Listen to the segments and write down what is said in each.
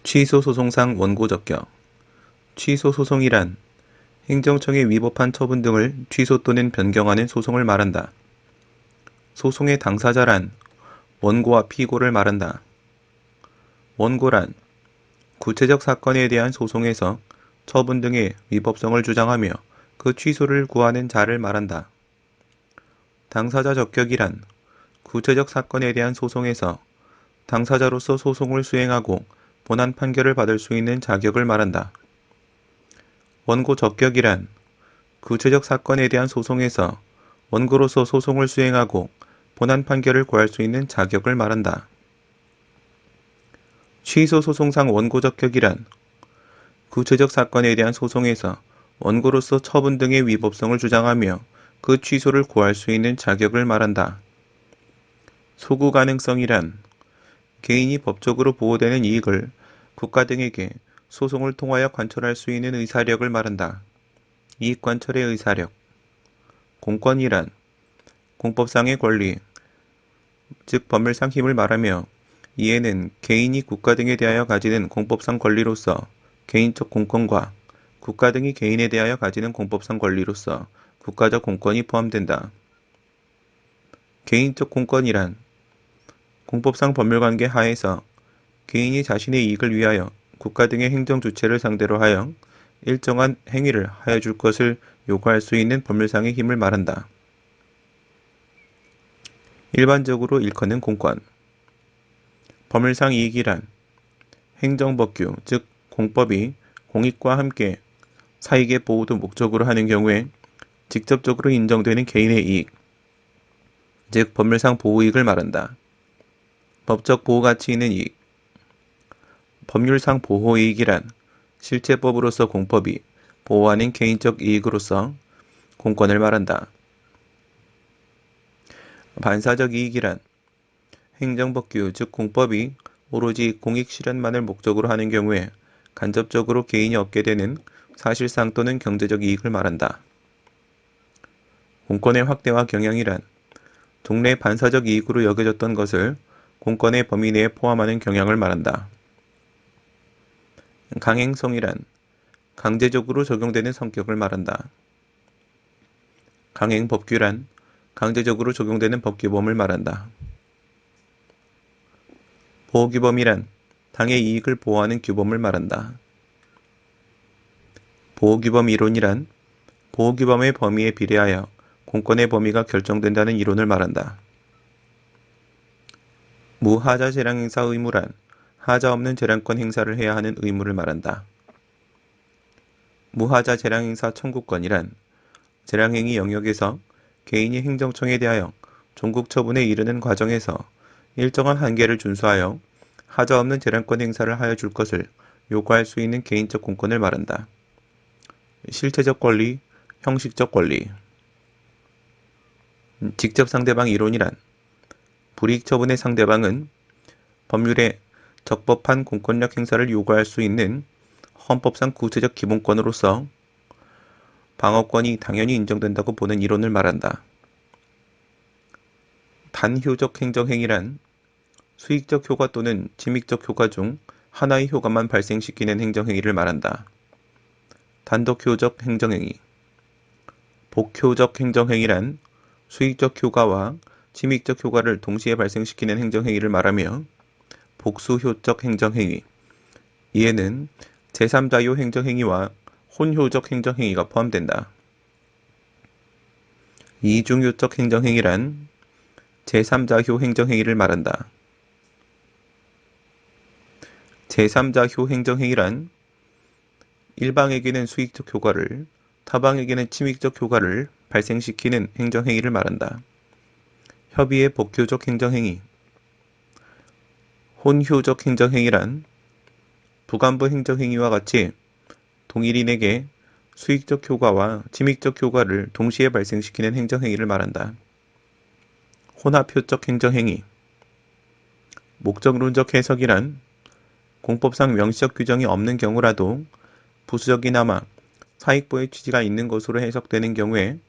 취소소송상 원고적격. 취소소송이란 행정청에 위법한 처분 등을 취소 또는 변경하는 소송을 말한다. 소송의 당사자란 원고와 피고를 말한다. 원고란 구체적 사건에 대한 소송에서 처분 등의 위법성을 주장하며 그 취소를 구하는 자를 말한다. 당사자 적격이란 구체적 사건에 대한 소송에서 당사자로서 소송을 수행하고 본안 판결을 받을 수 있는 자격을 말한다. 원고 적격이란 구체적 사건에 대한 소송에서 원고로서 소송을 수행하고 본안 판결을 구할 수 있는 자격을 말한다. 취소소송상 원고 적격이란 구체적 사건에 대한 소송에서 원고로서 처분 등의 위법성을 주장하며 그 취소를 구할 수 있는 자격을 말한다. 소구 가능성이란 개인이 법적으로 보호되는 이익을 국가 등에게 소송을 통하여 관철할 수 있는 의사력을 말한다. 이익관철의 의사력. 공권이란 공법상의 권리, 즉 법률상 힘을 말하며 이에는 개인이 국가 등에 대하여 가지는 공법상 권리로서 개인적 공권과 국가 등이 개인에 대하여 가지는 공법상 권리로서 국가적 공권이 포함된다. 개인적 공권이란 공법상 법률관계 하에서 개인이 자신의 이익을 위하여 국가 등의 행정 주체를 상대로 하여 일정한 행위를 하여 줄 것을 요구할 수 있는 법률상의 힘을 말한다. 일반적으로 일컫는 공권. 법률상 이익이란 행정법규, 즉 공법이 공익과 함께 사익의 보호도 목적으로 하는 경우에 직접적으로 인정되는 개인의 이익, 즉 법률상 보호이익을 말한다. 법적 보호가치 있는 이익. 법률상 보호이익이란 실체법으로서 공법이 보호하는 개인적 이익으로서 공권을 말한다. 반사적 이익이란 행정법규, 즉 공법이 오로지 공익 실현만을 목적으로 하는 경우에 간접적으로 개인이 얻게 되는 사실상 또는 경제적 이익을 말한다. 공권의 확대와 경향이란 종래 반사적 이익으로 여겨졌던 것을 공권의 범위 내에 포함하는 경향을 말한다. 강행성이란 강제적으로 적용되는 성격을 말한다. 강행법규란 강제적으로 적용되는 법규범을 말한다. 보호규범이란 당의 이익을 보호하는 규범을 말한다. 보호규범 이론이란 보호규범의 범위에 비례하여 공권의 범위가 결정된다는 이론을 말한다. 무하자 재량행사 의무란 하자 없는 재량권 행사를 해야 하는 의무를 말한다. 무하자 재량행사 청구권이란 재량행위 영역에서 개인이 행정청에 대하여 종국 처분에 이르는 과정에서 일정한 한계를 준수하여 하자 없는 재량권 행사를 하여 줄 것을 요구할 수 있는 개인적 공권을 말한다. 실체적 권리, 형식적 권리. 직접 상대방 이론이란 불이익 처분의 상대방은 법률에 적법한 공권력 행사를 요구할 수 있는 헌법상 구체적 기본권으로서 방어권이 당연히 인정된다고 보는 이론을 말한다. 단효적 행정행위란 수익적 효과 또는 침익적 효과 중 하나의 효과만 발생시키는 행정행위를 말한다. 단독효적 행정행위. 복효적 행정행위란 수익적 효과와 침익적 효과를 동시에 발생시키는 행정행위를 말하며 복수효적 행정행위. 이에는 제3자요 행정행위와 혼효적 행정행위가 포함된다. 이중효적 행정행위란 제3자효 행정행위를 말한다. 제3자효 행정행위란 일방에게는 수익적 효과를, 타방에게는 침익적 효과를 발생시키는 행정행위를 말한다. 협의의 복효적 행정행위. 혼효적 행정행위란 부간부 행정행위와 같이 동일인에게 수익적 효과와 침익적 효과를 동시에 발생시키는 행정행위를 말한다. 혼합효적 행정행위. 목적론적 해석이란 공법상 명시적 규정이 없는 경우라도 부수적이나마 사익보의 취지가 있는 것으로 해석되는 경우에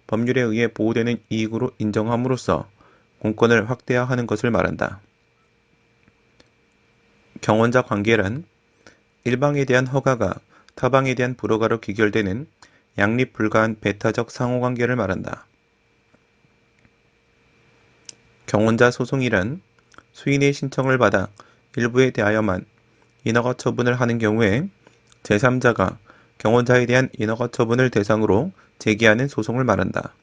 법률에 의해 보호되는 이익으로 인정함으로써 공권을 확대하는 것을 말한다. 경원자 관계란 일방에 대한 허가가 타방에 대한 불허가로 귀결되는 양립 불가한 배타적 상호관계를 말한다. 경혼자 소송이란 수인의 신청을 받아 일부에 대하여만 인허가 처분을 하는 경우에 제3자가 경혼자에 대한 인허가 처분을 대상으로 제기하는 소송을 말한다.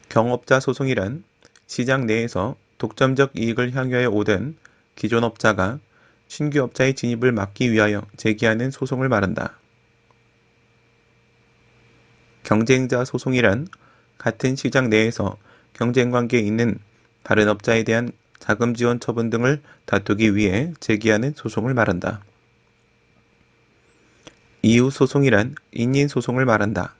경업자 소송이란 시장 내에서 독점적 이익을 향유하여 오던 기존 업자가 신규 업자의 진입을 막기 위하여 제기하는 소송을 말한다. 경쟁자 소송이란 같은 시장 내에서 경쟁관계에 있는 다른 업자에 대한 자금 지원 처분 등을 다투기 위해 제기하는 소송을 말한다. 이웃 소송이란 인인 소송을 말한다.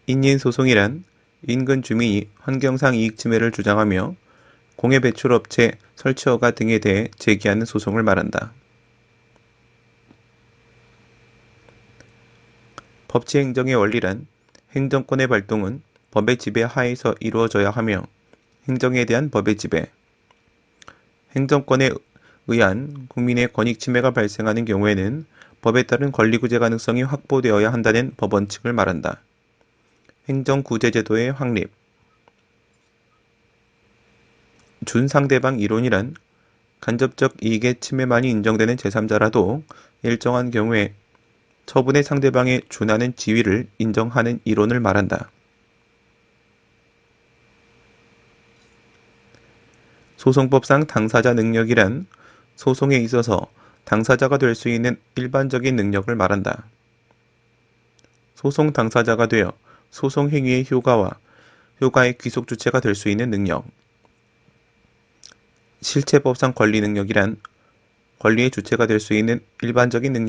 인인 소송이란 인근 주민이 환경상 이익 침해를 주장하며 공해 배출 업체 설치 허가 등에 대해 제기하는 소송을 말한다. 법치 행정의 원리란 행정권의 발동은 법의 지배 하에서 이루어져야 하며 행정에 대한 법의 지배, 행정권에 의한 국민의 권익 침해가 발생하는 경우에는 법에 따른 권리구제 가능성이 확보되어야 한다는 법원칙을 말한다. 행정구제제도의 확립. 준상대방 이론이란 간접적 이익의 침해만이 인정되는 제3자라도 일정한 경우에 처분의 상대방에 준하는 지위를 인정하는 이론을 말한다. 소송법상 당사자 능력이란 소송에 있어서 당사자가 될 수 있는 일반적인 능력을 말한다. 소송 당사자가 되어 소송 행위의 효과의 귀속 주체가 될 수 있는 능력. 실체법상 권리 능력이란 권리의 주체가 될 수 있는 일반적인 능력